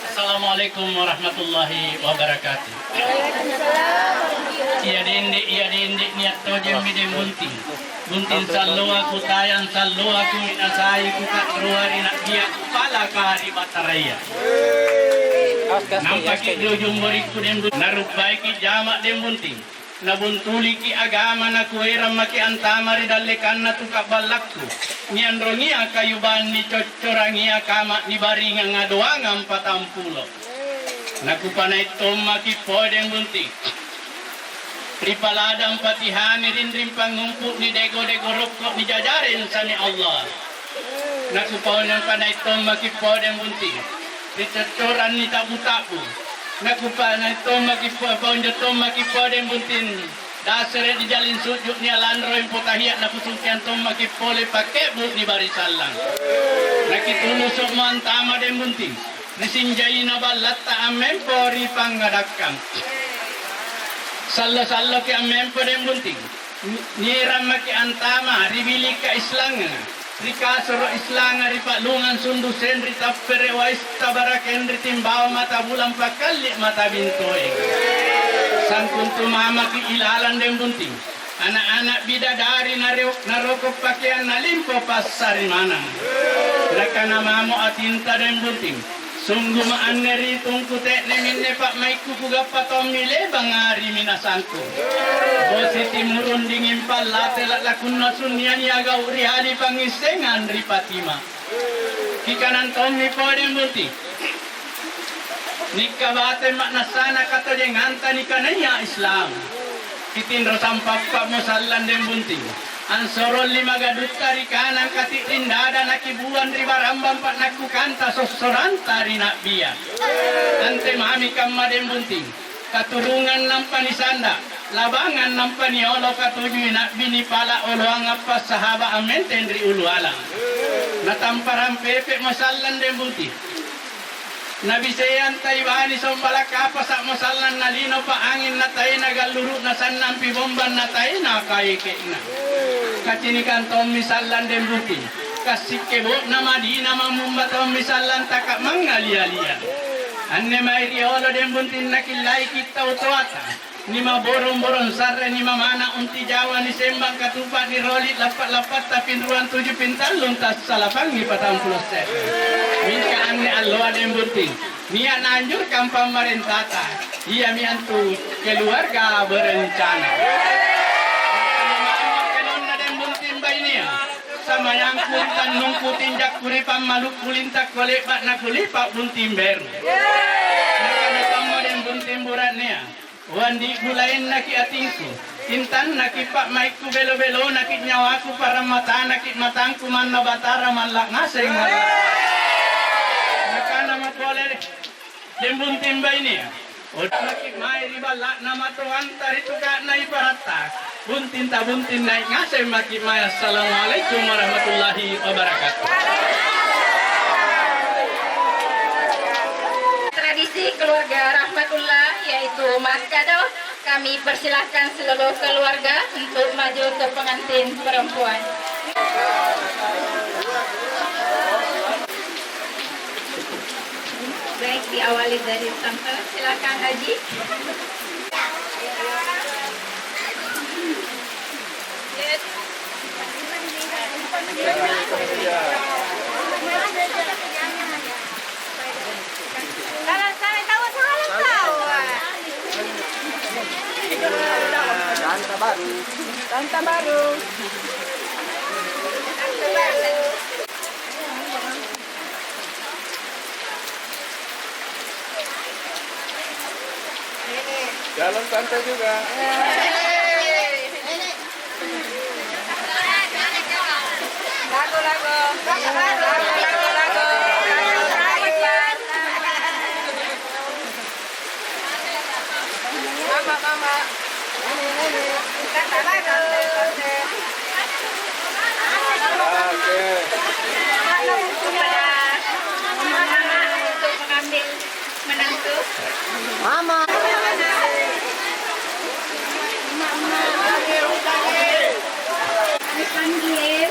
Assalamualaikum warahmatullahi wabarakatuh. Iya dindi niat tojem mide buntin sallo aku tayang sallo aku inasai ku katruari nak dia pala kari bataraya. Nampak itu jumboriku dem narup baiki jamak dem bunting. Nabuntuli ki agama na kuwera maki antamari dalekan na tukabalakku. Niandrongi akayuban ni cocorangi akama ni baringa ngadoang 40. Nakupanay maki podeng bunting. Ripaladang patihani rin pangumpu ni dego-dego rokok ni jajarin sa ni Allah. Nakupaw ng panay maki podeng bunting. Ricocoran ni tabu-tabu. Nakupanay maki podeng bunting. Dasar di jalin sujud ni alandro yang putahiyat na kusungkian maki pole pakai buk ni barisalang. Nakitulus sok mantama den bunting. Nisinjay na balat ta amempo ripangadakam. Sallo ke amempo den bunting. Niram maki antama ribili ka islanga. Rika soro islanga ripalungan sundu sen ritapere wais tabaraken ritimbaw mata bulan pakali mata bintoy. Sangkun tumama ki ilalan den bunting. Anak-anak bidadari narokok pakaian nalimpo pasari mana. Mereka namamu atinta den bunting. Sungguh maaneri tungkutek neminne pak maiku kuga patom mile bangari minasangku. Bosi timurun dingin palate lakun nasunyan yaga urihali pangisengan ripatima. Kikanan tomi podem bunting. Nikabate maknasana kata jenganta nikananya Islam. Kitin rosam papa musallan den bunting. Ansorol 5 gadut tari kanan katik rindada nakibuan ribarambang pak naku kanta sosoran tari nak biya. Ante mami kamma den bunting. Katurungan nampani sanda. Labangan nampani olo katuju nak bini pala olo angapa sahaba amen tendri ulu alang. Natamparan pepe masallan den bunting. Nabi sayan taibani sombalak apa sak masallan nalino pa angin natai nagalurut nasanam pi bomban natai na kai kena. Kacinikan tom misallan den buti. Kasih kebo nama di nama mumba tom misallan takak mangalia-lia. Anne mai riolo den buntin nakilai kita utuata. Nima borong-borong sarre nima mana unti Jawa ni sembang katupat ni rolit lapat-lapat tapi ruan 7 pintal luntas salapangi 40 set. Minka anne alloa den bunting. Niat nanjurkan pemerintah. Ia miantu keluarga berencana. Sama yang kuntan nungku tinjak kuripan maluk kulintak kolepak na kulipak buntim beru. Nakano den buntim buratnya. Wandi gulain naki atingku. Intan naki pak maiku belo-belo naki nyawaku para mata naki matangku manna batara malak ngaseng. Nakana mapole den buntim ini. Naki mai ribalak nama Tuhan tari tukak na iparatak. Buntin ta buntin naik ngasih maki maya. Assalamualaikum warahmatullahi wabarakatuh. Tradisi keluarga rahmatullah yaitu mas kado. Kami persilahkan seluruh keluarga untuk maju ke pengantin perempuan. Baik, diawali dari sampel. Silakan Haji. Kalau saya tahu salah tahu. Tanta baru. Tanta baru. Tanta baru. Jalan tante juga. Lagu. Mama. Tante baru. Oke. Untuk mengambil menantu. Mama. Kami panggil.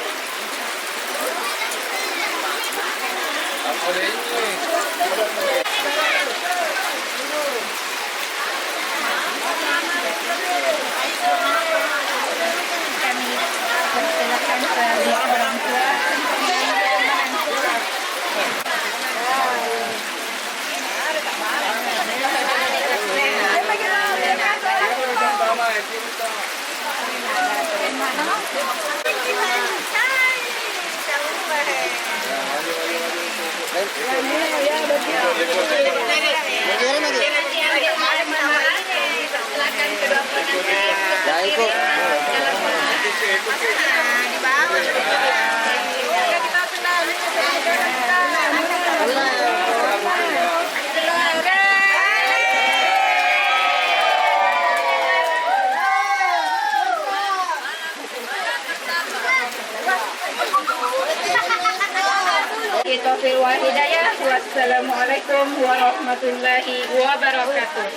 Kami persilakan semua orang tua silakan kedua pengantin. Ya, ikut. Taufiq wal hidayah. Wassalamualaikum warahmatullahi wabarakatuh.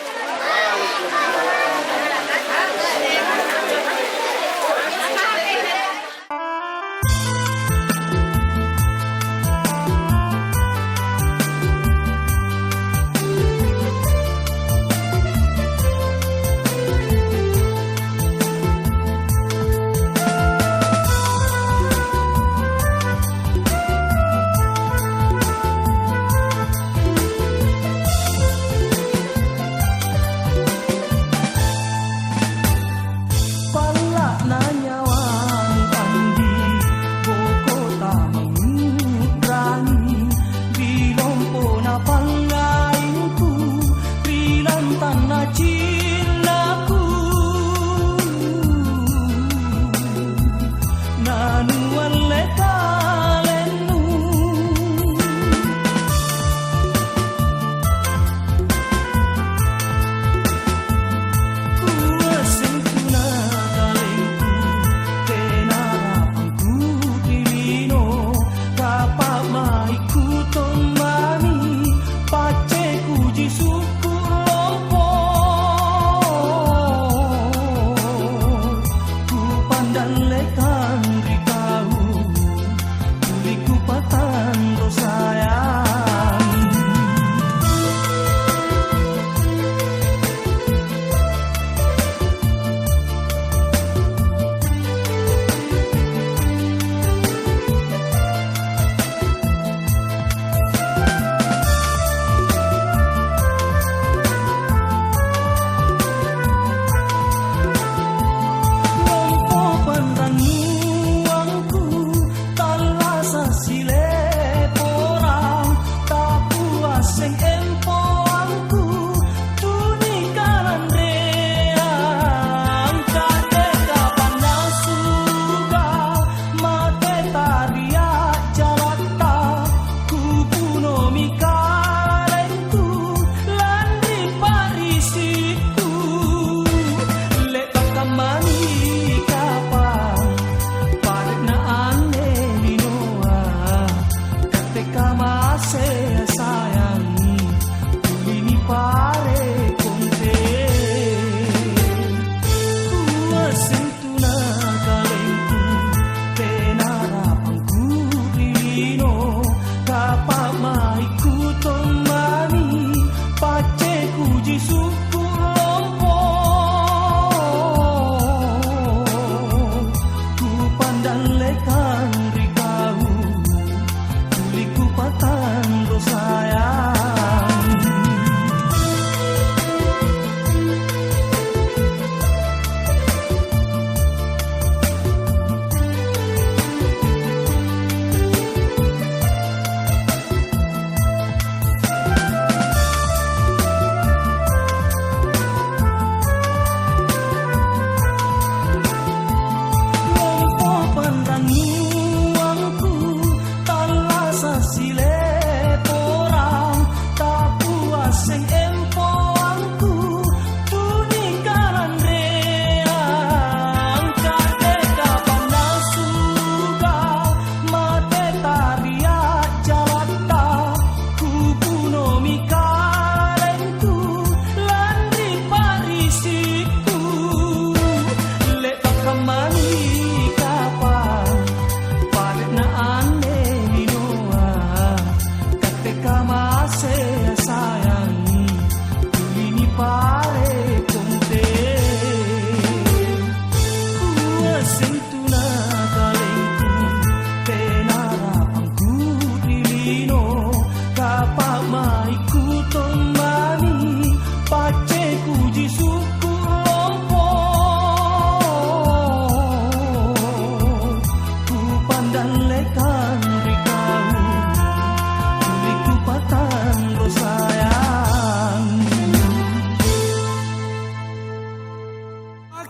Puji syukur lopo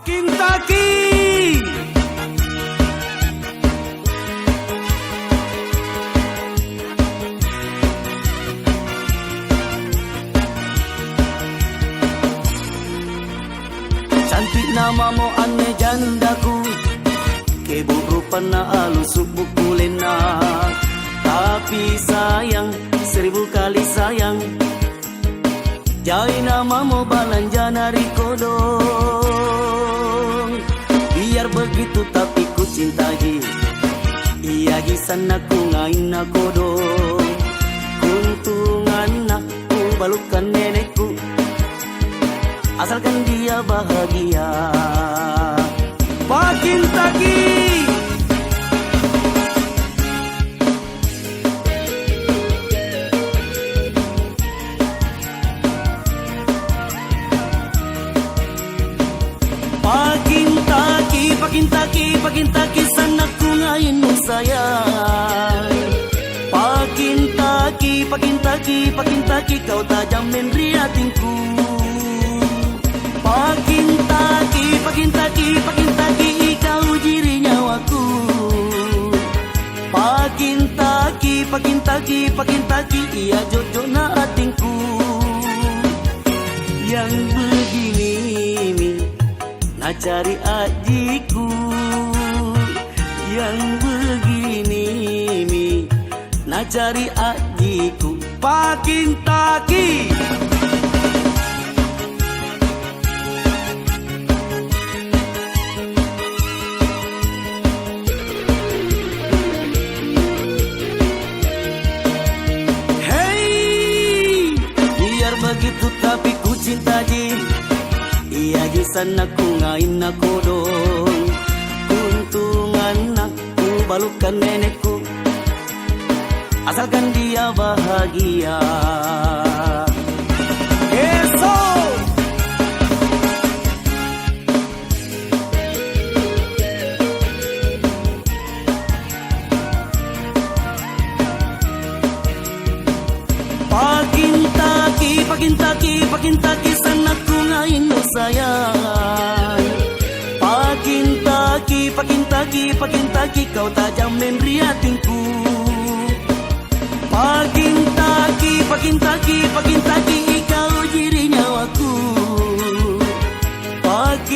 Kentucky. Cantik namamu aneh jandaku, keburupan na alusuk bukulena. Tapi sayang, 1000 kali sayang, jai namamu balanja nari kodong. Biar begitu tapi ku cintai, iya gisan aku ngain na kodong. Kuntungan aku balukan nenekku, asalkan dia bahagia. Pak Kentucky. Pak Kentucky, sana ku ngain mo sayang. Pak Kentucky, kau tajam menriatinku. Pak Kentucky, kau jiri nyawaku. Pak Kentucky, iya jojo na atinku. Yang begini mi, na cari adikku. Yang begini mi, na cari adikku. Pak Kentucky. Hey, biar begitu tapi ku cinta ji. Iya ji sana ku ngain na kodong. Untungan aku balukan nenekku, asalkan dia bahagia. Esok Pak Kentucky, sana ku ngain mo sayang. Pak Kentucky, kau tajam menriatinku. Pak Kentucky, kau jiri nyawaku. Pak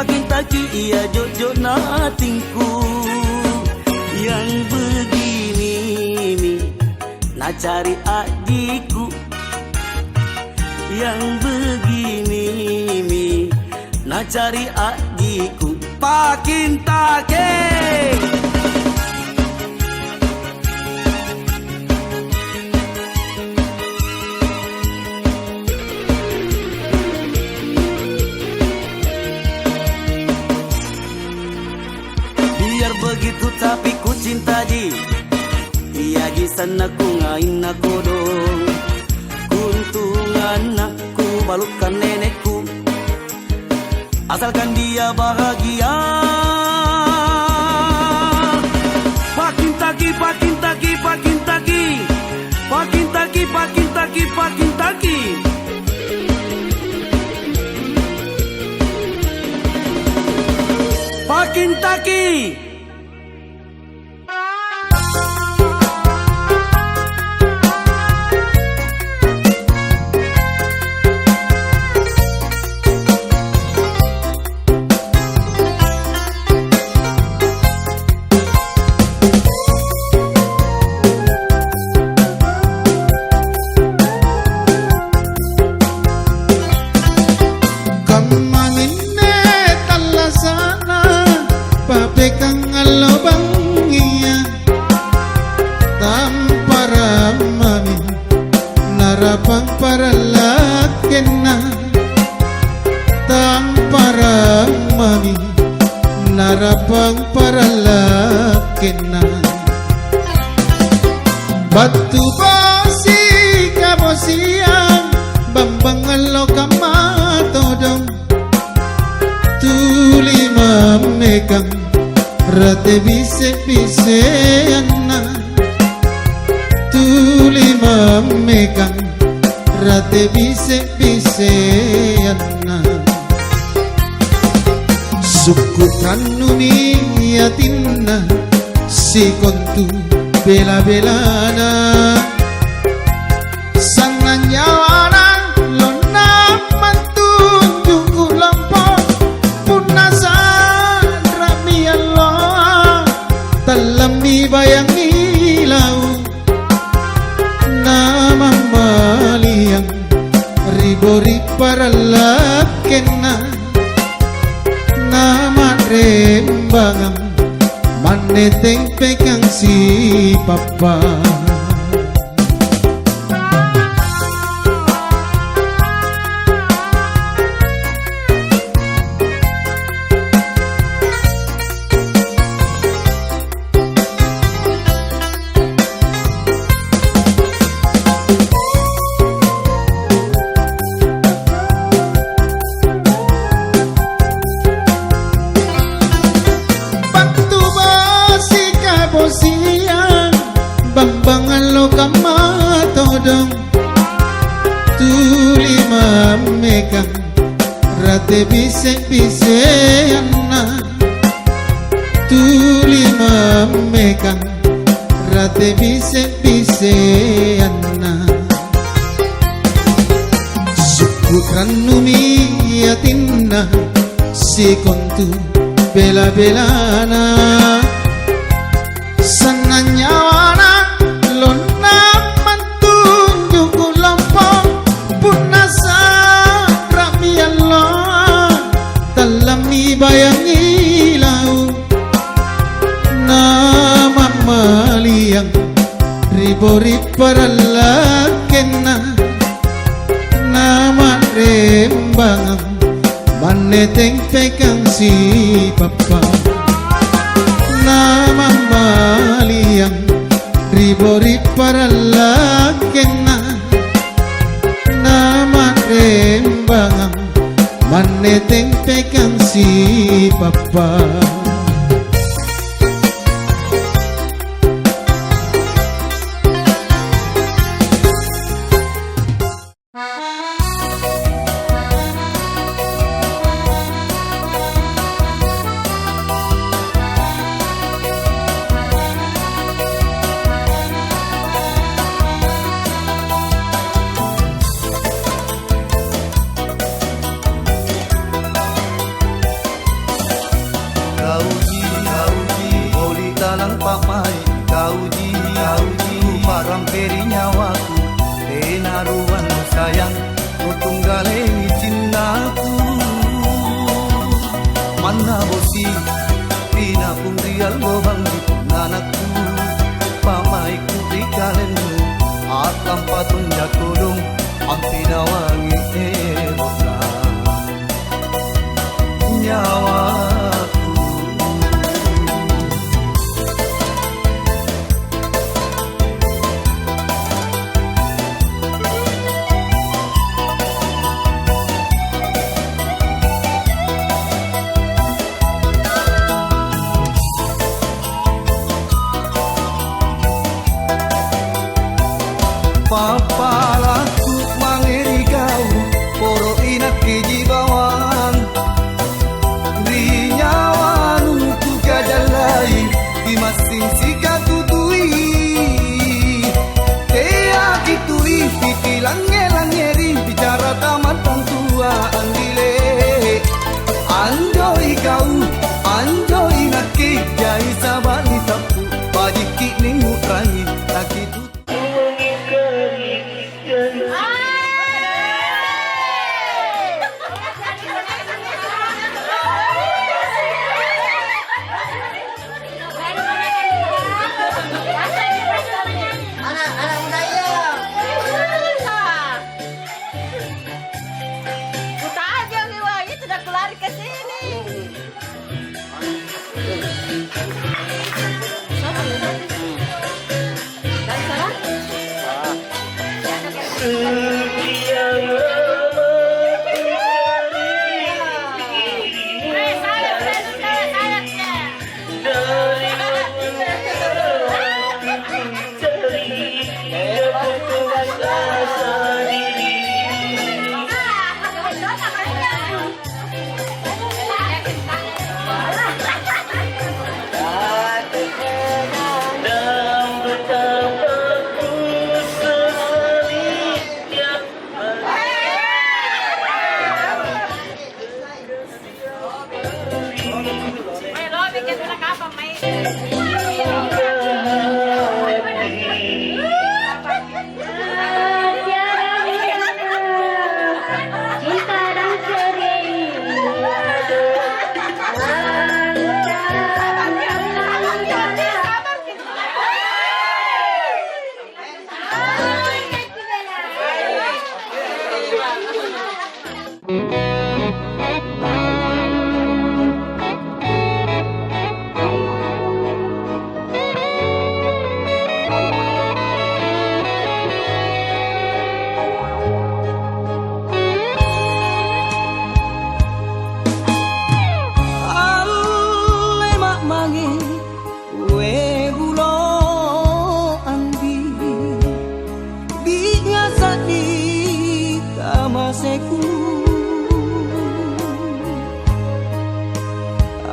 Kentucky, iya jojo na atinku. Yang begini mi, na cari adikku. Yang begini mi, na cari adikku. Pak Kentucky. Biar begitu tapi ku cinta ji. Iya ji sana ku ngain na kodong. Kuntungan aku balukan nenekku, asalkan dia bahagia. Pak Kentucky. Pak Kentucky. Narapang para lakena tampara mami, narapang para lakena. Batu basi kabosiang bambangalo kamatodong tuli mamekang rate bise anna tuli mamekang rate bise anna. Sukranuni yatinna si kontu bela-belana sana nyawana lona mantunjuk ulampon punasa rami Allah talami bayangi lau nama maliang ribori paralakena nama rembangang maneteng pegang si papa siang bambangan lo kamatodong tuli memegang rate bise anna tuli memegang rate bise anna syukran numi yatinna si kontu bela-belana sana nyawana lona mantunjuk lampau punasa rami Allah talami bayangi lau nama maliang ribori paralakena nama rembangang maneteng pegang si papa nama maliang ribori paralakena nama rembangang maneteng pegang si papa Lang pamai kauji paramperi nyawaku tenaruan sayang kutunggale cintaku mana bosi pina pungrial gobang anakku pamai ku ikalenmu atam patun jakulung ampina wangi erona nyawaku Papa laku mange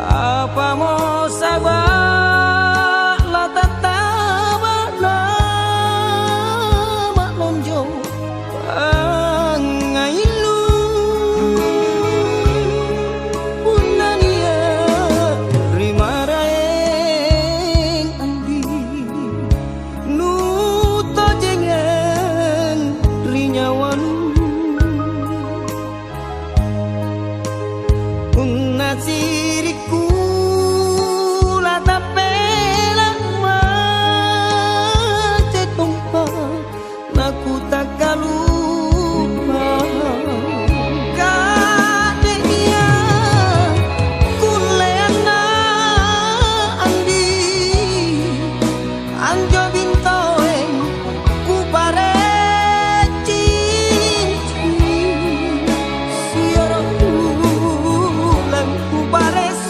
Apa mo sabak la tataba na maklonjo pangailu punania rimaraeng andi nu tojengan rinyawalu unasiriku Parece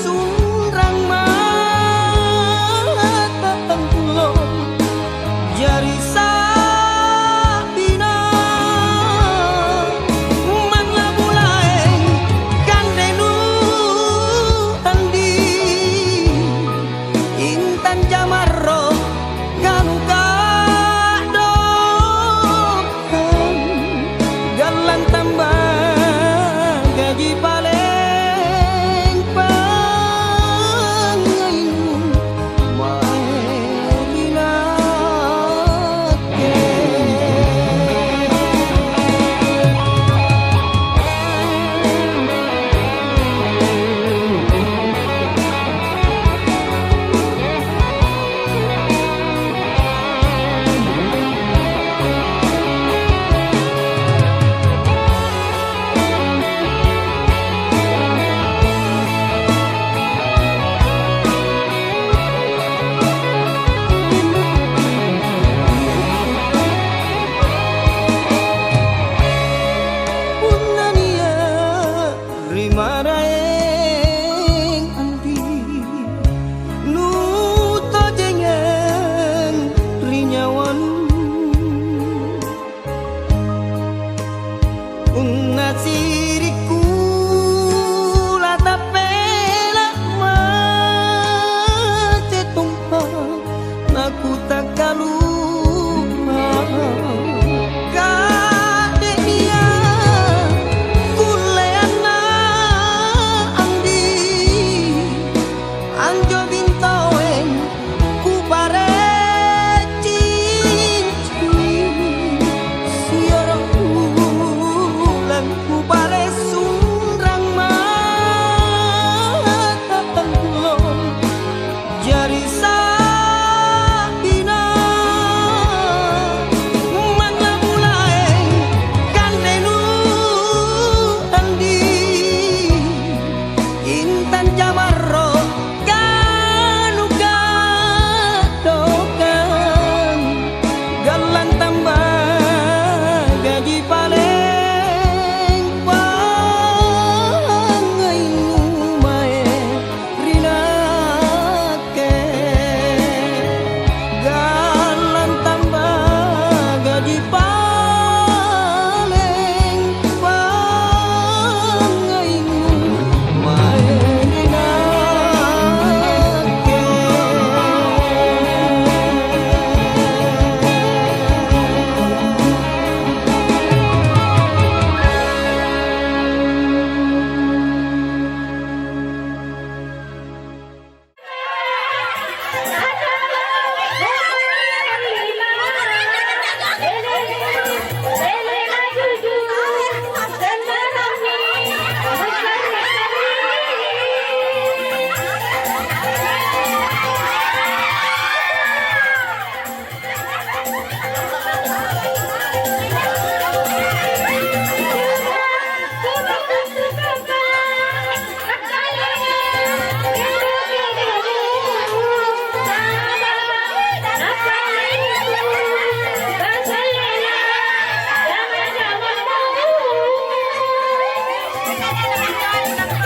Thank you.